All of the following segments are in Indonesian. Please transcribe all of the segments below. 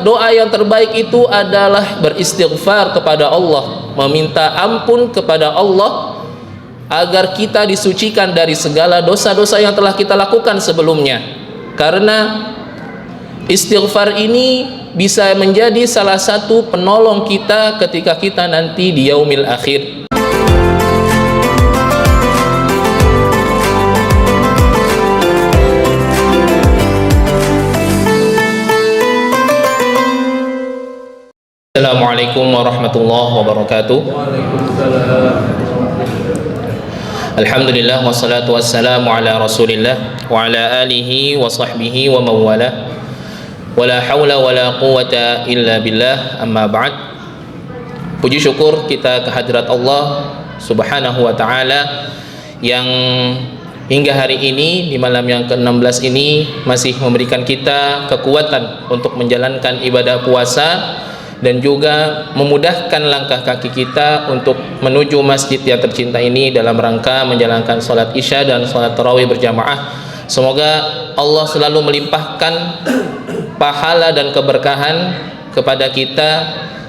Doa yang terbaik itu adalah beristighfar kepada Allah, meminta ampun kepada Allah agar kita disucikan dari segala dosa-dosa yang telah kita lakukan sebelumnya. Karena istighfar ini bisa menjadi salah satu penolong kita ketika kita nanti di yaumil akhir. Assalamualaikum warahmatullahi wabarakatuh. Alhamdulillah wassalatu wassalamu ala Rasulillah wa ala alihi wa sahbihi wa mawala. Wala hawla wala quwwata illa billah, amma ba'd. Puji syukur kita kehadirat Allah Subhanahu wa taala yang hingga hari ini di malam yang ke-16 ini masih memberikan kita kekuatan untuk menjalankan ibadah puasa dan juga memudahkan langkah kaki kita untuk menuju masjid yang tercinta ini dalam rangka menjalankan sholat isya dan sholat tarawih berjamaah. Semoga Allah selalu melimpahkan pahala dan keberkahan kepada kita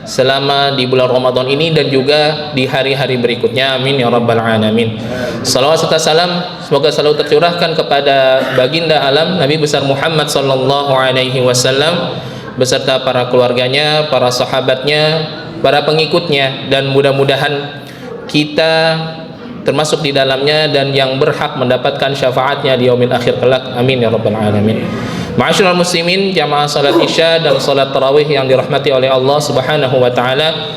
selama di bulan Ramadan ini dan juga di hari-hari berikutnya. Amin ya rabbal alamin. Salawat serta salam semoga selalu tercurahkan kepada baginda alam Nabi besar Muhammad sallallahu alaihi wasallam beserta para keluarganya, para sahabatnya, para pengikutnya, dan mudah-mudahan kita termasuk di dalamnya dan yang berhak mendapatkan syafaatnya di yaumil akhir kelak. Amin ya rabbal alamin. Ma'asyiral muslimin, jamaah salat isya dan salat tarawih yang dirahmati oleh Allah Subhanahu wa taala,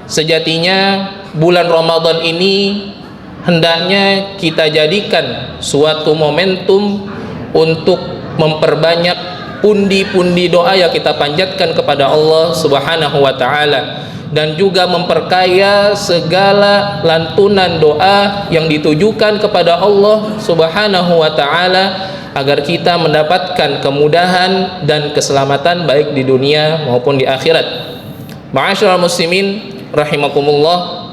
sejatinya bulan Ramadan ini hendaknya kita jadikan suatu momentum untuk memperbanyak pundi-pundi doa yang kita panjatkan kepada Allah Subhanahu wa taala dan juga memperkaya segala lantunan doa yang ditujukan kepada Allah Subhanahu wa taala agar kita mendapatkan kemudahan dan keselamatan baik di dunia maupun di akhirat. Ma'asyiral muslimin rahimakumullah,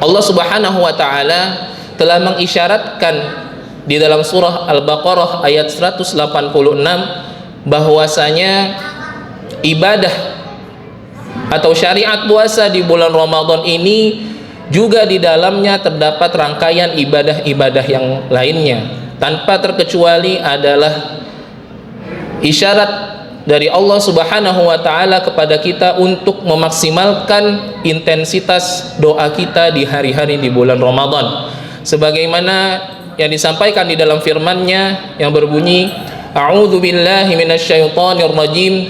Allah Subhanahu wa taala telah mengisyaratkan di dalam surah Al-Baqarah ayat 186 bahwasanya ibadah atau syariat puasa di bulan Ramadan ini juga di dalamnya terdapat rangkaian ibadah-ibadah yang lainnya, tanpa terkecuali adalah isyarat dari Allah Subhanahu wa taala kepada kita untuk memaksimalkan intensitas doa kita di hari-hari di bulan Ramadan, sebagaimana yang disampaikan di dalam firman-Nya yang berbunyi, a'udzu billahi minasyaitonir rajim,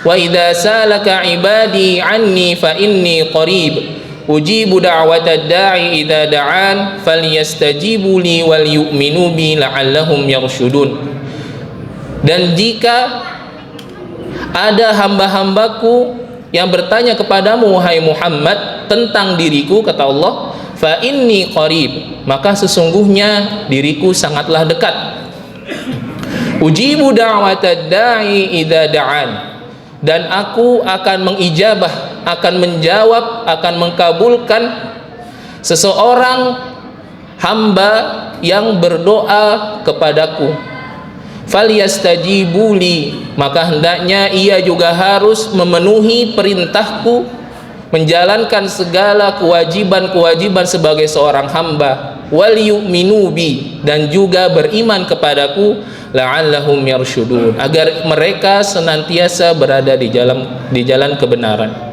wa idza salaka ibadi anni fa inni qarib ujibu da'watad da'i idza da'an falyastajibu li wal yu'minu bi la'allahum yarshudun. Dan jika ada hamba-hambaku yang bertanya kepadamu wahai Muhammad tentang diriku, kata Allah, fa inni qarib, maka sesungguhnya diriku sangatlah dekat. Ujibu da'watad da'i idza da'an, dan aku akan mengijabah, akan menjawab, akan mengkabulkan seseorang hamba yang berdoa kepadaku. Falyastajibuli, maka hendaknya ia juga harus memenuhi perintahku, menjalankan segala kewajiban-kewajiban sebagai seorang hamba. Wal yu'minu bi, dan juga beriman kepadaku, la'allahum yarshudun, agar mereka senantiasa berada di jalan kebenaran.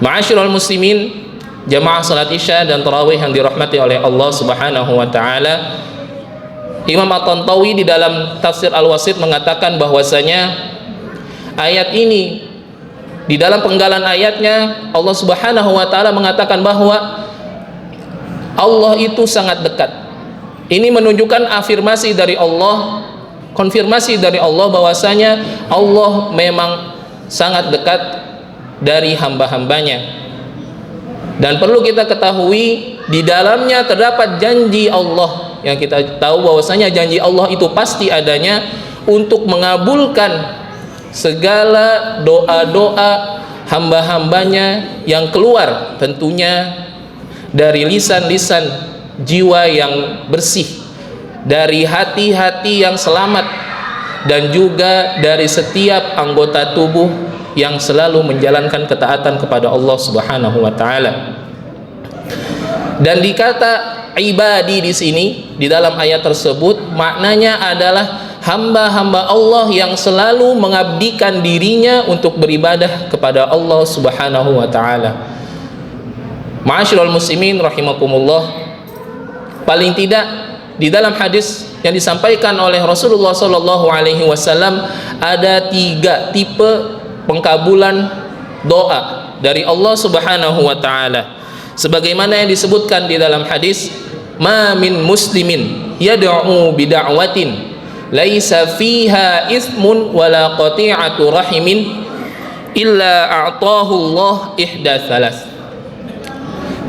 Ma'asyiral muslimin, jamaah salat isya dan tarawih yang dirahmati oleh Allah Subhanahu wa taala, Imam At-Tantawi di dalam tafsir Al-Wasit mengatakan bahwasanya ayat ini, di dalam penggalan ayatnya Allah Subhanahu wa taala mengatakan bahwa Allah itu sangat dekat. Ini menunjukkan afirmasi dari Allah, konfirmasi dari Allah bahwasanya Allah memang sangat dekat dari hamba-hambanya. Dan perlu kita ketahui di dalamnya terdapat janji Allah yang kita tahu bahwasanya janji Allah itu pasti adanya untuk mengabulkan segala doa-doa hamba-hambanya yang keluar tentunya dari lisan-lisan jiwa yang bersih, dari hati-hati yang selamat, dan juga dari setiap anggota tubuh yang selalu menjalankan ketaatan kepada Allah Subhanahu wa taala. Dan dikata ibadi di sini di dalam ayat tersebut maknanya adalah hamba-hamba Allah yang selalu mengabdikan dirinya untuk beribadah kepada Allah Subhanahu wa taala. Ma'asyiral muslimin rahimakumullah, paling tidak di dalam hadis yang disampaikan oleh Rasulullah sallallahu alaihi wasallam ada 3 tipe pengkabulan doa dari Allah Subhanahu wa taala. Sebagaimana yang disebutkan di dalam hadis, ma min muslimin yad'u bid'awatin laisa fiha ismun wala qati'atu rahimin illa a'tahu Allah ihda thalas.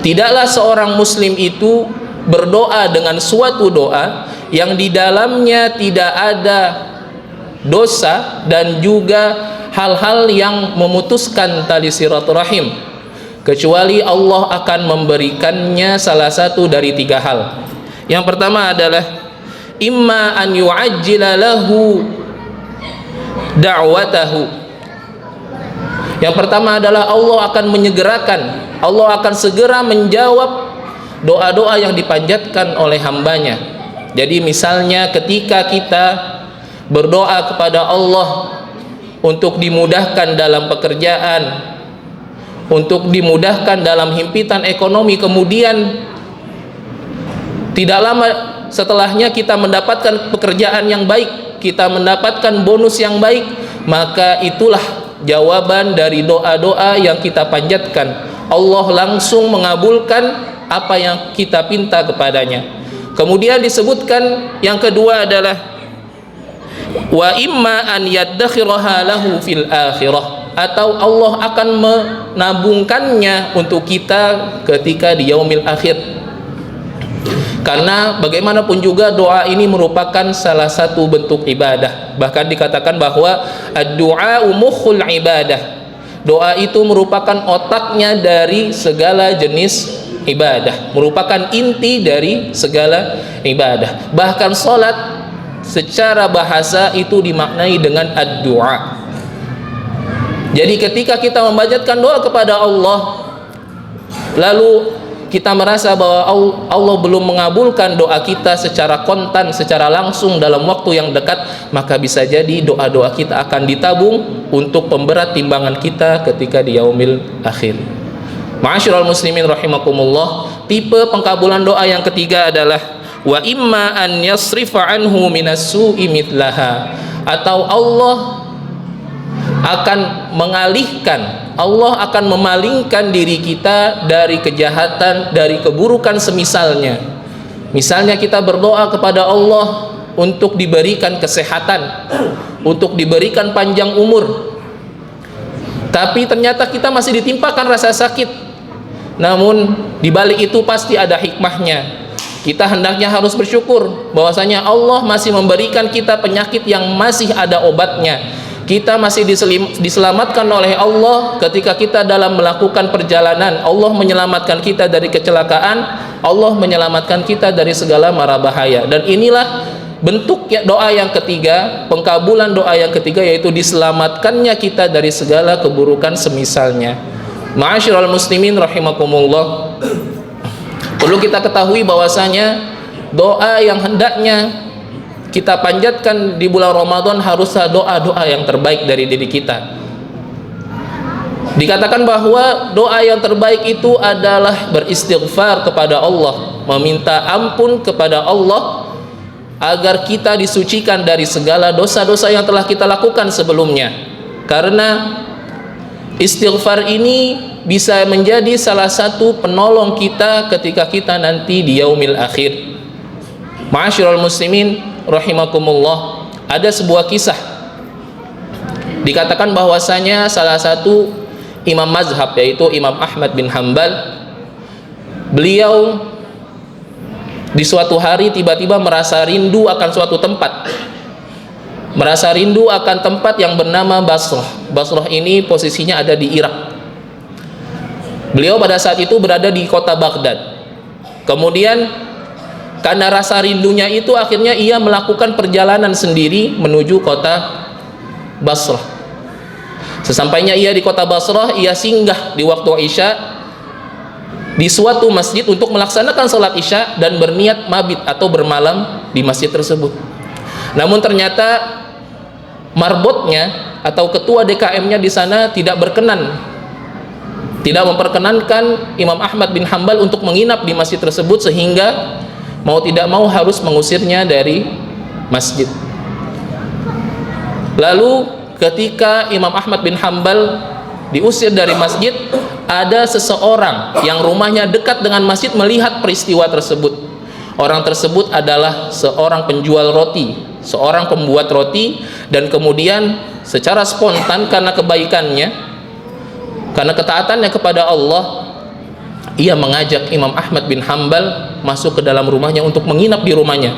Tidaklah seorang muslim itu berdoa dengan suatu doa yang di dalamnya tidak ada dosa dan juga hal-hal yang memutuskan tali silaturahim, kecuali Allah akan memberikannya salah satu dari 3 hal. Yang pertama adalah imma an yu'ajjila lahu da'watahu. Yang pertama adalah Allah akan menyegerakan, Allah akan segera menjawab doa-doa yang dipanjatkan oleh hambanya. Jadi misalnya ketika kita berdoa kepada Allah untuk dimudahkan dalam pekerjaan, untuk dimudahkan dalam himpitan ekonomi, kemudian tidak lama setelahnya kita mendapatkan pekerjaan yang baik, kita mendapatkan bonus yang baik, maka itulah jawaban dari doa-doa yang kita panjatkan. Allah langsung mengabulkan apa yang kita pinta kepadanya. Kemudian disebutkan yang kedua adalah wa imma an yaddakhiraha lahu fil akhirah, atau Allah akan menabungkannya untuk kita ketika di yaumil akhir. Karena bagaimanapun juga doa ini merupakan salah satu bentuk ibadah. Bahkan dikatakan bahwa ad-du'a mukhul ibadah. Doa itu merupakan otaknya dari segala jenis ibadah, merupakan inti dari segala ibadah. Bahkan salat secara bahasa itu dimaknai dengan ad-du'a. Jadi ketika kita memanjatkan doa kepada Allah, lalu kita merasa bahwa Allah belum mengabulkan doa kita secara kontan, secara langsung dalam waktu yang dekat, maka bisa jadi doa-doa kita akan ditabung untuk pemberat timbangan kita ketika di yaumil akhir. Ma'asyiral muslimin rahimakumullah, tipe pengkabulan doa yang ketiga adalah wa imma an yasrifa anhu minas su'i mitlaha, atau Allah akan mengalihkan, Allah akan memalingkan diri kita dari kejahatan, dari keburukan semisalnya. Misalnya kita berdoa kepada Allah untuk diberikan kesehatan, untuk diberikan panjang umur, tapi ternyata kita masih ditimpakan rasa sakit. Namun di balik itu pasti ada hikmahnya. Kita hendaknya harus bersyukur bahwasanya Allah masih memberikan kita penyakit yang masih ada obatnya. Kita masih diselamatkan oleh Allah ketika kita dalam melakukan perjalanan. Allah menyelamatkan kita dari kecelakaan, Allah menyelamatkan kita dari segala mara bahaya. Dan inilah bentuk doa yang ketiga, pengkabulan doa yang ketiga, yaitu diselamatkannya kita dari segala keburukan semisalnya. Ma'asyiral muslimin rahimakumullah, perlu kita ketahui bahwasanya doa yang hendaknya kita panjatkan di bulan Ramadan haruslah doa-doa yang terbaik dari diri kita. Dikatakan bahwa doa yang terbaik itu adalah beristighfar kepada Allah, meminta ampun kepada Allah agar kita disucikan dari segala dosa-dosa yang telah kita lakukan sebelumnya. Karena istighfar ini bisa menjadi salah satu penolong kita ketika kita nanti di yaumil akhir. Ma'asyiral muslimin rahimakumullah, ada sebuah kisah. Dikatakan bahwasanya salah satu imam mazhab, yaitu Imam Ahmad bin Hanbal, beliau di suatu hari tiba-tiba merasa rindu akan suatu tempat, merasa rindu akan tempat yang bernama Basrah. Basrah ini posisinya ada di Irak. Beliau pada saat itu berada di kota Baghdad. Kemudian Karena rasa rindunya itu akhirnya ia melakukan perjalanan sendiri menuju kota Basrah. Sesampainya ia di kota Basrah, ia singgah di waktu Isya di suatu masjid untuk melaksanakan sholat Isya dan berniat mabit atau bermalam di masjid tersebut. Namun ternyata marbotnya atau ketua DKM-nya di sana tidak memperkenankan Imam Ahmad bin Hambal untuk menginap di masjid tersebut, sehingga mau tidak mau harus mengusirnya dari masjid. Lalu ketika Imam Ahmad bin Hambal diusir dari masjid, ada seseorang yang rumahnya dekat dengan masjid melihat peristiwa tersebut. Orang tersebut adalah seorang penjual roti, seorang pembuat roti, dan kemudian secara spontan karena kebaikannya, karena ketaatannya kepada Allah, ia mengajak Imam Ahmad bin Hambal masuk ke dalam rumahnya untuk menginap di rumahnya,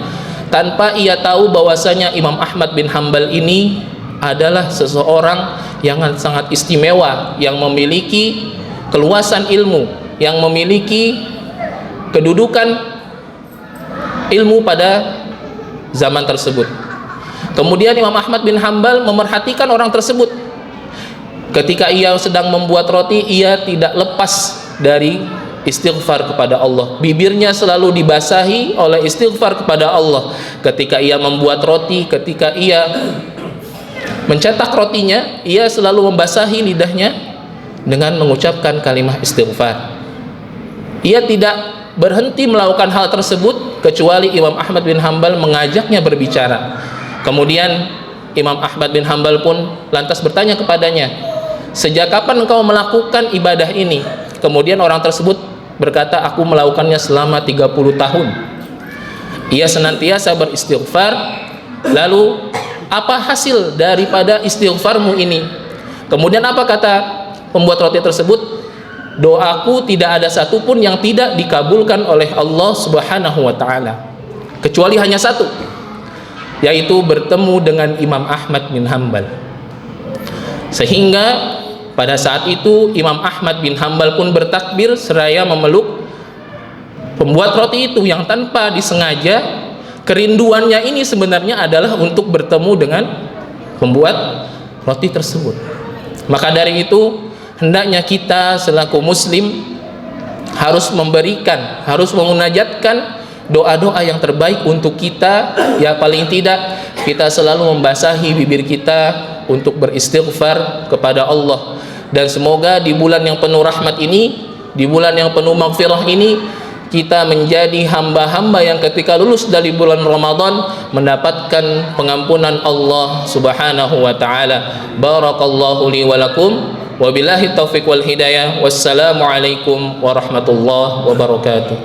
tanpa ia tahu bahwasanya Imam Ahmad bin Hambal ini adalah seseorang yang sangat istimewa, yang memiliki keluasan ilmu, yang memiliki kedudukan ilmu pada zaman tersebut. Kemudian Imam Ahmad bin Hambal memerhatikan orang tersebut. Ketika ia sedang membuat roti, ia tidak lepas dari istighfar kepada Allah. Bibirnya selalu dibasahi oleh istighfar kepada Allah. Ketika ia membuat roti, ketika ia mencetak rotinya, ia selalu membasahi lidahnya dengan mengucapkan kalimat istighfar. Ia tidak berhenti melakukan hal tersebut kecuali Imam Ahmad bin Hambal mengajaknya berbicara. Kemudian Imam Ahmad bin Hambal pun lantas bertanya kepadanya, "Sejak kapan engkau melakukan ibadah ini?" Kemudian orang tersebut berkata, "Aku melakukannya selama 30 tahun." Ia senantiasa beristighfar. Lalu, apa hasil daripada istighfarmu ini? Kemudian apa kata pembuat roti tersebut? "Doaku tidak ada satupun yang tidak dikabulkan oleh Allah Subhanahu wa ta'ala, kecuali hanya satu, yaitu bertemu dengan Imam Ahmad bin Hambal." Sehingga pada saat itu Imam Ahmad bin Hambal pun bertakbir seraya memeluk pembuat roti itu, yang tanpa disengaja kerinduannya ini sebenarnya adalah untuk bertemu dengan pembuat roti tersebut. Maka dari itu hendaknya kita selaku muslim harus memunajatkan doa-doa yang terbaik untuk kita. Ya paling tidak kita selalu membasahi bibir kita untuk beristighfar kepada Allah. Dan semoga di bulan yang penuh rahmat ini, di bulan yang penuh maghfirah ini, kita menjadi hamba-hamba yang ketika lulus dari bulan Ramadan mendapatkan pengampunan Allah Subhanahu wa ta'ala. Barakallahu li wa lakum, wabillahi taufiq wal hidayah. Wassalamualaikum warahmatullahi wabarakatuh.